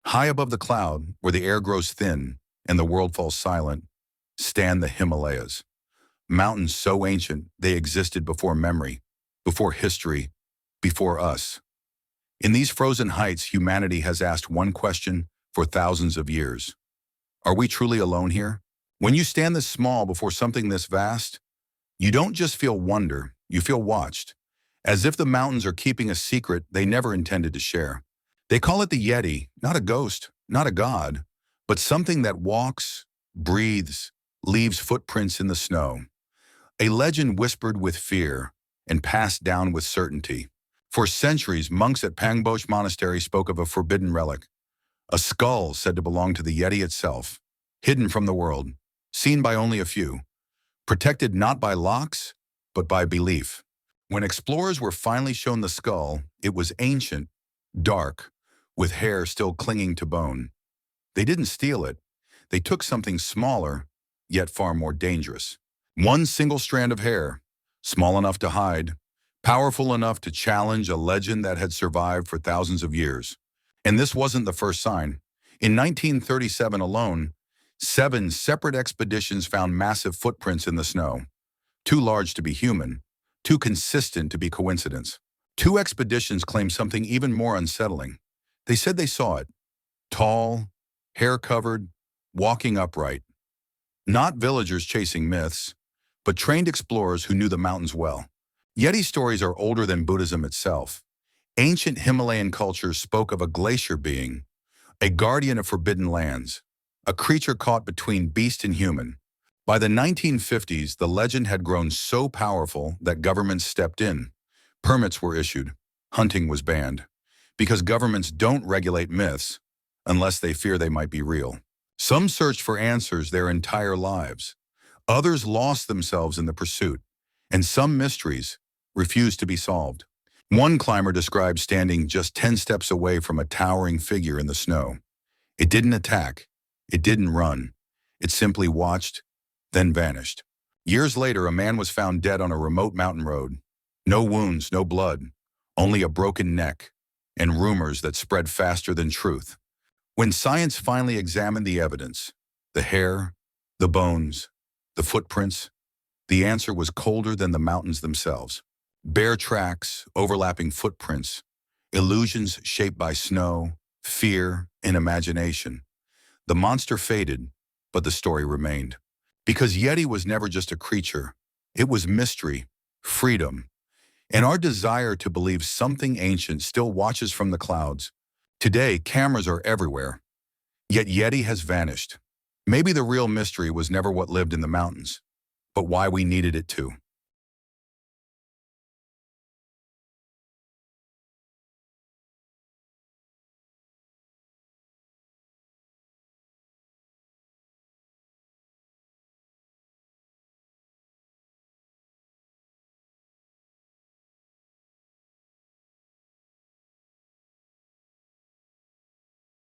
High above the cloud, where the air grows thin and the world falls silent, stand the Himalayas. Mountains so ancient they existed before memory, before history, before us. In these frozen heights, humanity has asked one question for thousands of years. Are we truly alone here? When you stand this small before something this vast, you don't just feel wonder, you feel watched, as if the mountains are keeping a secret they never intended to share. They call it the Yeti, not a ghost, not a god, but something that walks, breathes, leaves footprints in the snow. A legend whispered with fear and passed down with certainty. For centuries, monks at Pangboche Monastery spoke of a forbidden relic, a skull said to belong to the Yeti itself, hidden from the world, seen by only a few, protected not by locks, but by belief. When explorers were finally shown the skull, it was ancient, dark, with hair still clinging to bone. They didn't steal it. They took something smaller, yet far more dangerous. One single strand of hair, small enough to hide, powerful enough to challenge a legend that had survived for thousands of years. And this wasn't the first sign. In 1937 alone, 7 separate expeditions found massive footprints in the snow, too large to be human, too consistent to be coincidence. 2 expeditions claimed something even more unsettling. They said they saw it, tall, hair-covered, walking upright. Not villagers chasing myths, but trained explorers who knew the mountains well. Yeti stories are older than Buddhism itself. Ancient Himalayan cultures spoke of a glacier being, a guardian of forbidden lands, a creature caught between beast and human. By the 1950s, the legend had grown so powerful that governments stepped in. Permits were issued. Hunting was banned. Because governments don't regulate myths unless they fear they might be real. Some searched for answers their entire lives. Others lost themselves in the pursuit. And some mysteries refused to be solved. One climber described standing just 10 steps away from a towering figure in the snow. It didn't attack. It didn't run. It simply watched, then vanished. Years later, a man was found dead on a remote mountain road. No wounds, no blood, only a broken neck, and rumors that spread faster than truth. When science finally examined the evidence, the hair, the bones, the footprints, the answer was colder than the mountains themselves. Bare tracks, overlapping footprints, illusions shaped by snow, fear, and imagination. The monster faded, but the story remained. Because Yeti was never just a creature. It was mystery, freedom, and our desire to believe something ancient still watches from the clouds. Today, cameras are everywhere, yet Yeti has vanished. Maybe the real mystery was never what lived in the mountains, but why we needed it to.